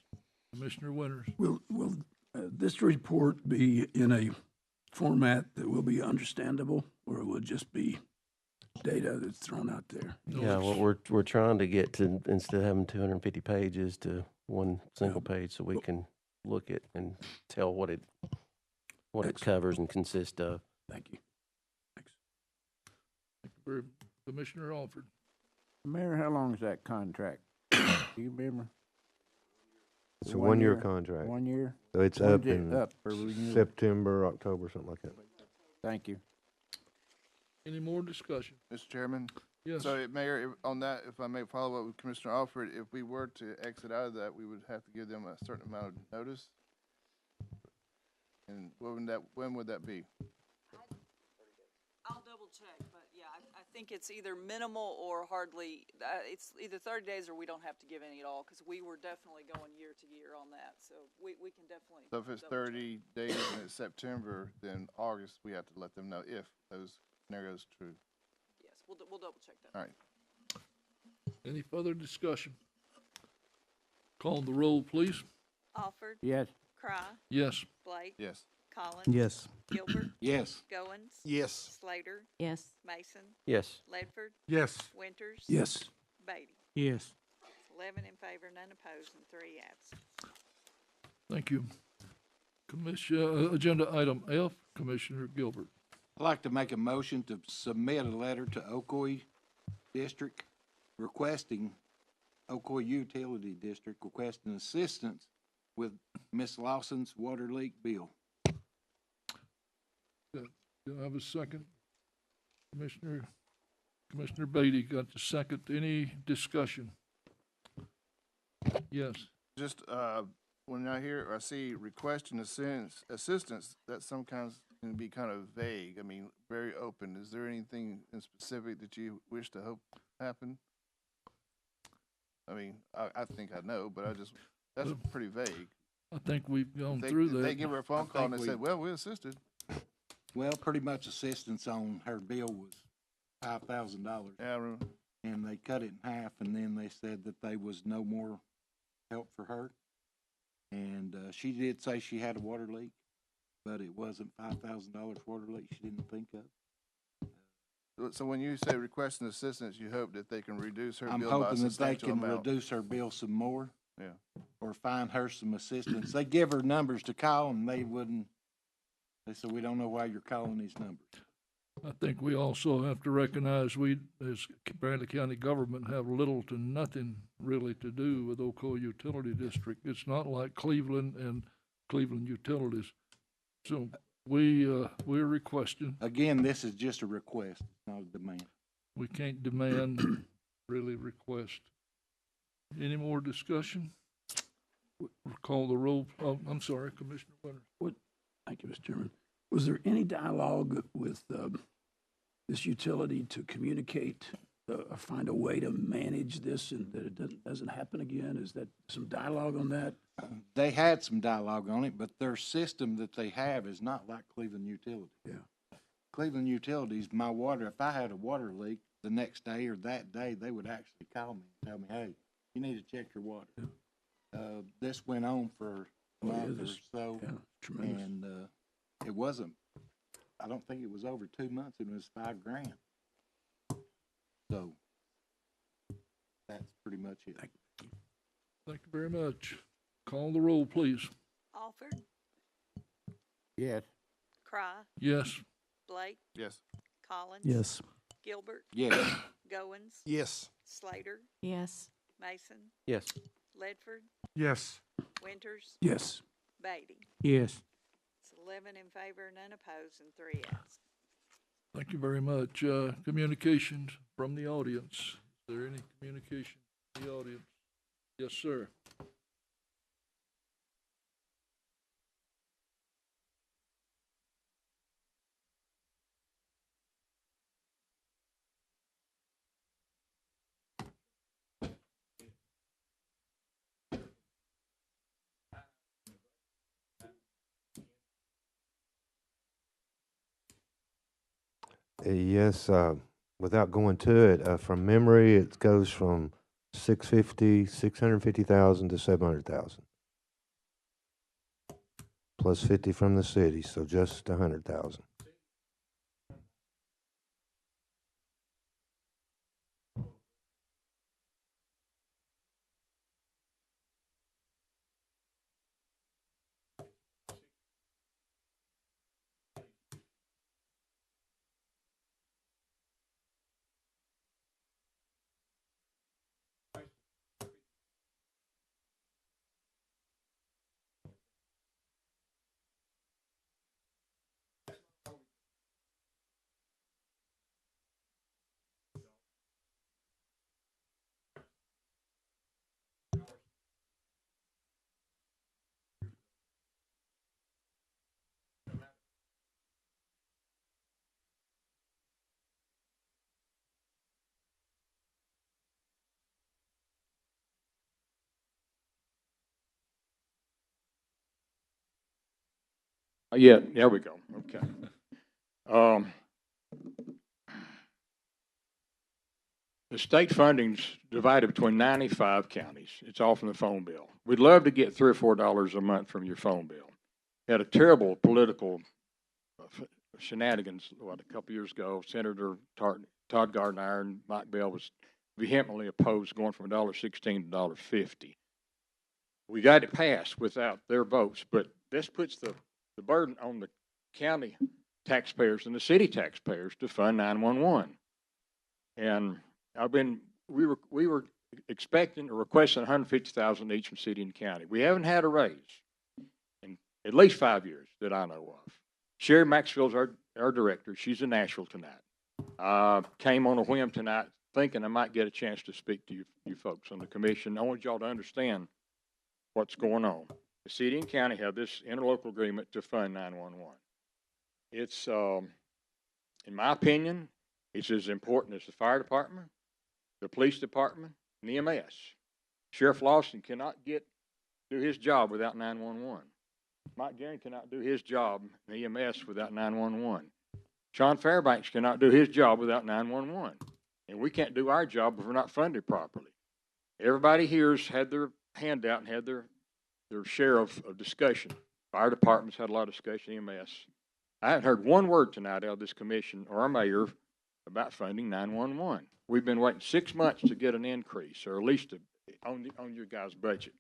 Commissioner Winters. Will this report be in a format that will be understandable, or it will just be data that's thrown out there? Yeah, what we're trying to get to, instead of having 250 pages, to one single page, so we can look at and tell what it covers and consists of. Thank you. Thanks. Thank you very Commissioner Alford. Mayor, how long is that contract? Do you remember? It's a one-year contract. 1 year? So it's When's up it in up for renewal? September, October, something like that. Thank you. Any more discussion? Mr. Chairman? Yes. So, Mayor, on that, if I may follow up with Commissioner Alford, if we were to exit out of that, we would have to give them a certain amount of notice? And when would that be? I'll double check, but yeah, I think it's either minimal or hardly, it's either 30 days or we don't have to give any at all, because we were definitely going year to year on that, so we can definitely. So if it's double check. 30 days and it's September, then August, we have to let them know if those scenarios are true. Yes, we'll double check that. All right. Any further discussion? Call the roll, please. Alford, Yes. Cry, Yes. Blake, Yes. Collins. Yes. Gilbert, Yes. Goins. Yes. Slater, Yes. Mason, Yes. Ledford, Yes. Winters. Yes. Beatty. Yes. 11 in favor, none opposed, and 3 absent. Thank you. Agenda item F, Commissioner Gilbert. I'd like to make a motion to submit a letter to Ocoee District requesting, Ocoee Utility District requesting assistance with Miss Lawson's water leak bill. Do I have a second? Commissioner Beatty got the second. Any discussion? Yes. Just, when I hear or I see requesting assistance, that sometimes can be kind of vague. I mean, very open. Is there anything in specific that you wish to hope happen? I mean, I think I know, but that's pretty vague. I think we've gone They, through they that. give her a phone I call and think they said, well, we assisted. Well, pretty much assistance on her bill was $5,000. Yeah, I remember. And they cut it in half, and then they said that there was no more help for her. And she did say she had a water leak, but it wasn't $5,000 water leak she didn't think of. So when you say requesting assistance, you hope that they can reduce her I'm bill by a hoping that they substantial can amount. reduce her bill some more, Yeah. or find her some assistance. They give her numbers to call, and they wouldn't. They said, we don't know why you're calling these numbers. I think we also have to recognize we, as Bradley County government, have little to nothing really to do with Ocoee Utility District. It's not like Cleveland and Cleveland Utilities. So we're requesting, Again, this is just a request, it's not a demand. we can't demand, really request. Any more discussion? Call the roll. Oh, I'm sorry, Commissioner Winters. Thank you, Mr. Chairman. Was there any dialogue with this utility to communicate or find a way to manage this and that it doesn't happen again? Is that some dialogue on that? They had some dialogue on it, but their system that they have is not like Cleveland Utilities. Yeah. Cleveland Utilities, my water, if I had a water leak the next day or that day, they would actually call me and tell me, hey, you need to check your water. This went on for a month or so. Yeah, tremendous. And it wasn't, I don't think it was over 2 months, it was $5,000. So that's pretty much it. Thank you very much. Call the roll, please. Alford, Yes. Cry, Yes. Blake, Yes. Collins. Yes. Gilbert, Yes. Goins, Yes. Slater, Yes. Mason, Yes. Ledford, Yes. Winters, Yes. Beatty. Yes. It's 11 in favor, none opposed, and 3 absent. Thank you very much. Communications from the audience. Is there any communication from the audience? Yes, sir. Yes, without going to it, from memory, it goes from 650,000 to 700,000. Plus 50 from the city, so just 100,000. Yeah, there we go, okay. The state funding's divided between 95 counties. It's all from the phone bill. We'd love to get $3 or $4 a month from your phone bill. Had a terrible political shenanigans, a couple years ago. Senator Todd Gardner and Mike Bell was vehemently opposed going from $1.16 to $1.50. We got it passed without their votes, but this puts the burden on the county taxpayers and the city taxpayers to fund 911. And we were expecting or requesting $150,000 each from city and county. We haven't had a raise in at least 5 years that I know of. Sherry Maxfield's our director. She's in Nashville tonight. Came on a whim tonight thinking I might get a chance to speak to you folks on the commission. I want y'all to understand what's going on. The city and county have this interlocal agreement to fund 911. It's, in my opinion, it's as important as the fire department, the police department, and EMS. Sheriff Lawson cannot do his job without 911. Mike Guerin cannot do his job in EMS without 911. Sean Fairbanks cannot do his job without 911. And we can't do our job if we're not funded properly. Everybody here's had their handout and had their share of discussion. Fire department's had a lot of discussion, EMS. I haven't heard one word tonight out of this commission or our mayor about funding 911. We've been waiting 6 months to get an increase, or at least on your guys' budget.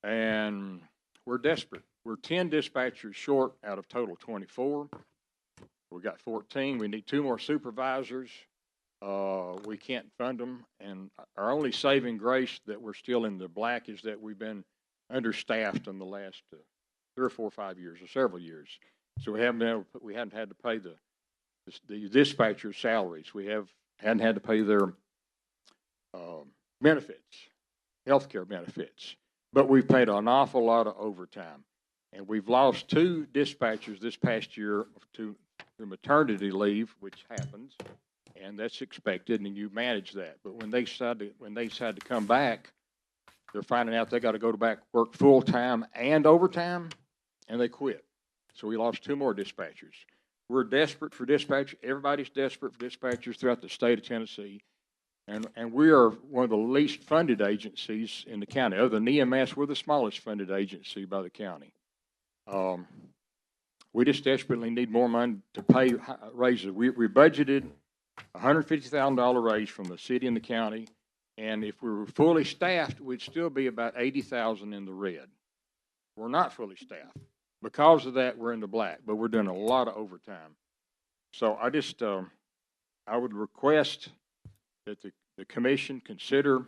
And we're desperate. We're 10 dispatchers short out of total 24. We got 14. We need 2 more supervisors. We can't fund them. And our only saving grace that we're still in the black is that we've been understaffed in the last 3 or 4 or 5 years, or several years. So we hadn't had to pay the dispatchers' salaries. We hadn't had to pay their benefits, health care benefits. But we've paid an awful lot of overtime. And we've lost 2 dispatchers this past year to maternity leave, which happens, and that's expected, and you manage that. But when they decide to come back, they're finding out they got to go back work full time and overtime, and they quit. So we lost 2 more dispatchers. We're desperate for dispatchers. Everybody's desperate for dispatchers throughout the state of Tennessee. And we are one of the least funded agencies in the county. Other than EMS, we're the smallest funded agency by the county. We just desperately need more money to pay raises. We budgeted $150,000 raise from the city and the county, and if we were fully staffed, we'd still be about $80,000 in the red. We're not fully staffed. Because of that, we're in the black, but we're doing a lot of overtime. So I would request that the commission consider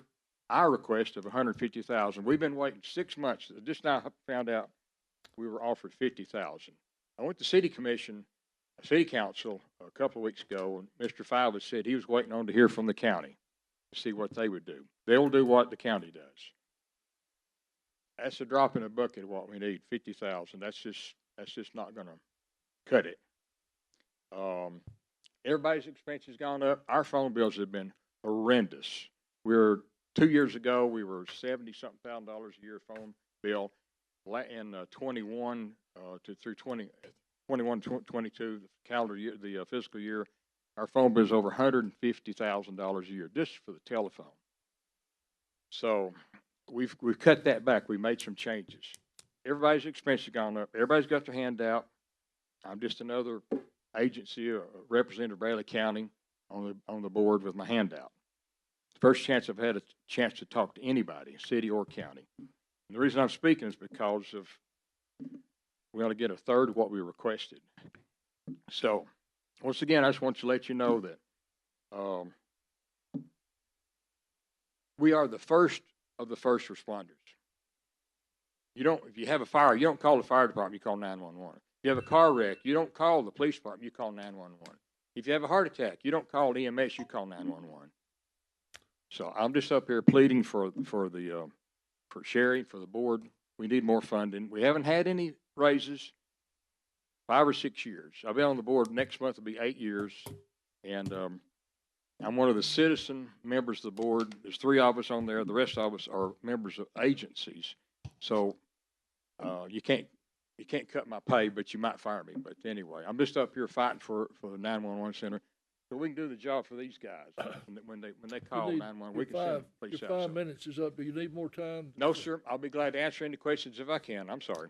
our request of $150,000. We've been waiting 6 months. Just now found out we were offered $50,000. I went to city council a couple of weeks ago, and Mr. Five said he was waiting on to hear from the county to see what they would do. They'll do what the county does. That's a drop in the bucket of what we need, $50,000. That's just not going to cut it. Everybody's expenses gone up. Our phone bills have been horrendous. 2 years ago, we were $70-something thousand a year phone bill. In 21 through 21, 22, the calendar year, the fiscal year, our phone bill is over $150,000 a year just for the telephone. So we've cut that back. We made some changes. Everybody's expenses have gone up. Everybody's got their hand out. I'm just another agency, Representative Bradley County, on the board with my hand out. First chance I've had a chance to talk to anybody, city or county. And the reason I'm speaking is because of we ought to get a third of what we requested. So, once again, I just want to let you know that we are the first of the first responders. If you have a fire, you don't call the fire department, you call 911. If you have a car wreck, you don't call the police department, you call 911. If you have a heart attack, you don't call EMS, you call 911. So I'm just up here pleading for Sherry, for the board. We need more funding. We haven't had any raises 5 or 6 years. I've been on the board. Next month will be 8 years, and I'm one of the citizen members of the board. There's 3 of us on there. The rest of us are members of agencies. So you can't you can't cut my pay, but you might fire me. But anyway, I'm just up here fighting for the 911 center, so we can do the job for these guys. When they call 911, we can send the police Your out. 5 minutes is up. Do you need more time? No, sir. I'll be glad to answer any questions if I can. I'm sorry.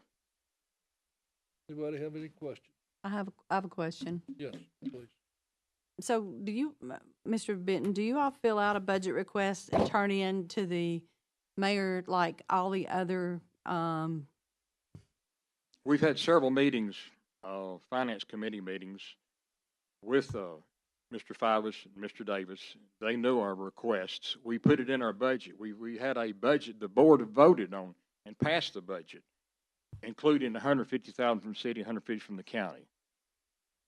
Anybody have any questions? I have a question. Yes, please. So do you, Mr. Benton, do you all fill out a budget request and turn in to the mayor like all the other, We've had several meetings, finance committee meetings with, Mr. Fivas and Mr. Davis. They know our requests. We put it in our budget. We had a budget the board voted on and passed the budget, including $150,000 from the city, $150,000 from the county.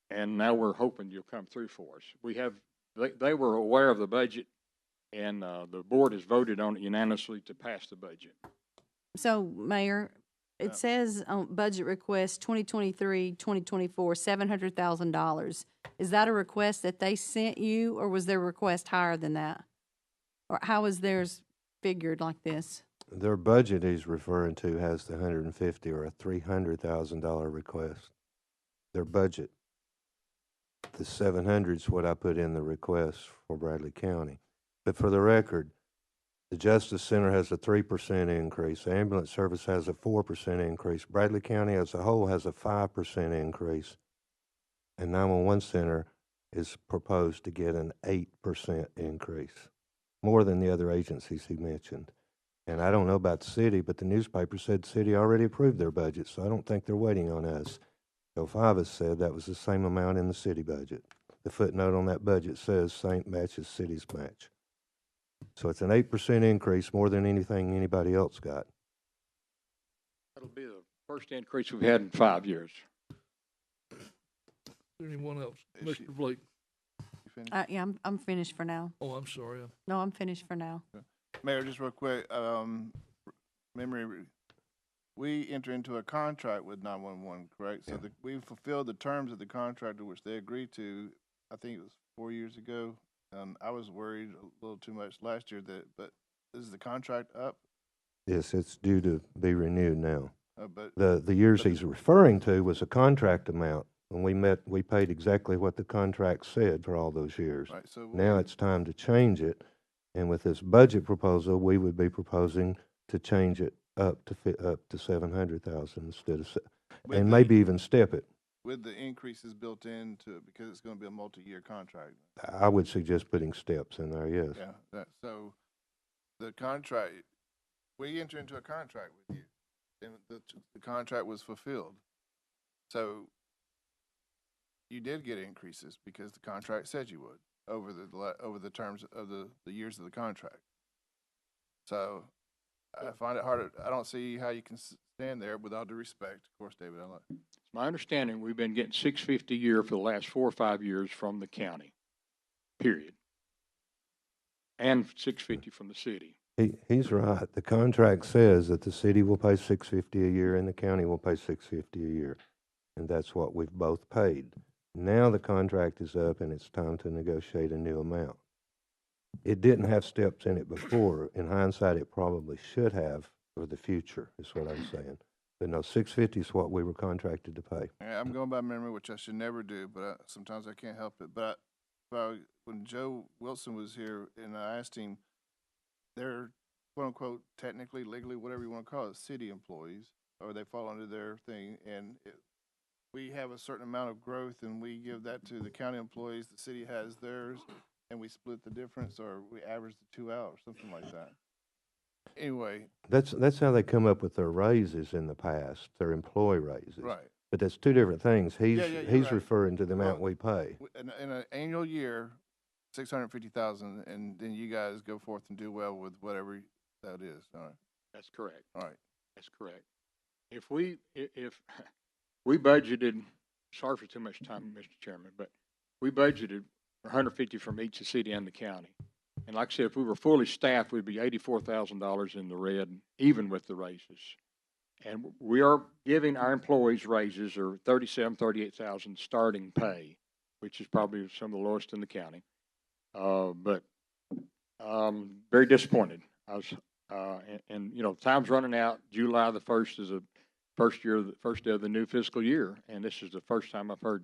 And now we're hoping you'll come through for us. They were aware of the budget, and the board has voted on it unanimously to pass the budget. so Mayor, it says on budget request 2023, 2024, $700,000. Is that a request that they sent you, or was their request higher than that? Or how is theirs figured like this? Their budget he's referring to has the $150,000 or a $300,000 request. Their budget. The 700 is what I put in the request for Bradley County. But for the record, the Justice Center has a 3% increase. The ambulance service has a 4% increase. Bradley County as a whole has a 5% increase. And 911 Center is proposed to get an 8% increase, more than the other agencies he mentioned. And I don't know about the city, but the newspaper said the city already approved their budget, so I don't think they're waiting on us. So Fivas said that was the same amount in the city budget. The footnote on that budget says same match as city's match. So it's an 8% increase, more than anything anybody else got. That'll be the first increase we've had in 5 years. Anyone else? Is she- Mr. Blake? You finished? Yeah, I'm finished for now. Oh, I'm sorry. No, I'm finished for now. Mayor, just real quick, we enter into a contract with 911, correct? So we fulfilled the terms of the contract to which they agreed to, I think it was 4 years ago. I was worried a little too much last year but is the contract up? Yes, it's due to be renewed now. But The years he's referring to was a contract amount. When we met, we paid exactly what the contract said for all those years. right, so Now it's time to change it, and with this budget proposal, we would be proposing to change it up to 700,000 instead of, with and the- maybe even step it. with the increases built into it because it's going to be a multi-year contract. I would suggest putting steps in there, yes. Yeah, so the contract, we enter into a contract with you, and the contract was fulfilled. So you did get increases because the contract said you would over the terms of the years of the contract. So I find it hard. I don't see how you can stand there without due respect. Of course, David, It's my understanding we've been getting $650 a year for the last 4 or 5 years from the county, period. And $650 from the city. He's right. The contract says that the city will pay $650 a year and the county will pay $650 a year. And that's what we've both paid. Now the contract is up and it's time to negotiate a new amount. It didn't have steps in it before. In hindsight, it probably should have for the future, is what I'm saying. But no, $650 is what we were contracted to pay. yeah, I'm going by memory, which I should never do, but sometimes I can't help it. But when Joe Wilson was here and I asked him, they're quote unquote, technically, legally, whatever you want to call it, city employees, or they fall under their thing. And we have a certain amount of growth and we give that to the county employees, the city has theirs, and we split the difference, or we average the two out, or something like that. Anyway. That's how they come up with their raises in the past, their employee raises. Right. But that's two different things. He's right. referring to the amount we pay. In an annual year, 650,000, and then you guys go forth and do well with whatever that is. All right. That's correct. All right. That's correct. If we budgeted, sorry for too much time, Mr. Chairman, but we budgeted $150 from each the city and the county. And like I said, if we were fully staffed, we'd be $84,000 in the red, even with the raises. And we are giving our employees raises, or $38,000 starting pay, which is probably some of the lowest in the county. But very disappointed. I was, and you know, time's running out. July the 1st is a first day of the new fiscal year, and this is the first time I've heard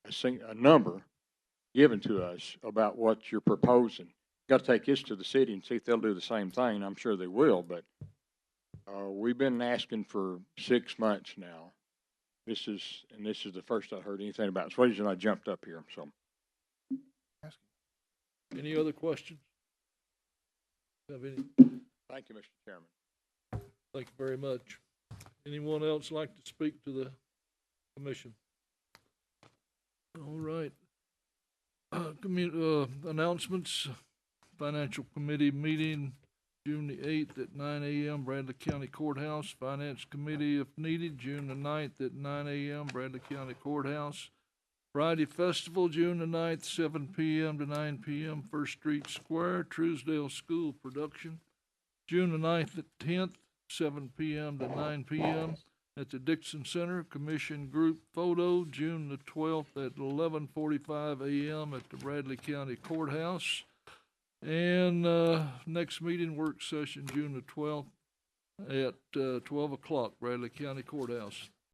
a number given to us about what you're proposing. Got to take this to the city and see if they'll do the same thing. I'm sure they will, but we've been asking for 6 months now. This is the first I heard anything about it. So the reason I jumped up here. So, Any other questions? Have any? thank you, Mr. Chairman. Thank you very much. Anyone else like to speak to the commission? All right. Announcements. Financial Committee meeting June the 8th at 9 a.m. Bradley County Courthouse. Finance Committee, if needed, June the 9th at 9 a.m. Bradley County Courthouse. Friday Festival, June the 9th, 7 p.m. to 9 p.m. First Street Square, Truesdale School Production. June the 9th at 10th, 7 p.m. to 9 p.m. at the Dixon Center. Commission Group Photo, June the 12th at 11:45 a.m. at the Bradley County Courthouse. And next meeting, work session, June the 12th at 12 o'clock, Bradley County Courthouse.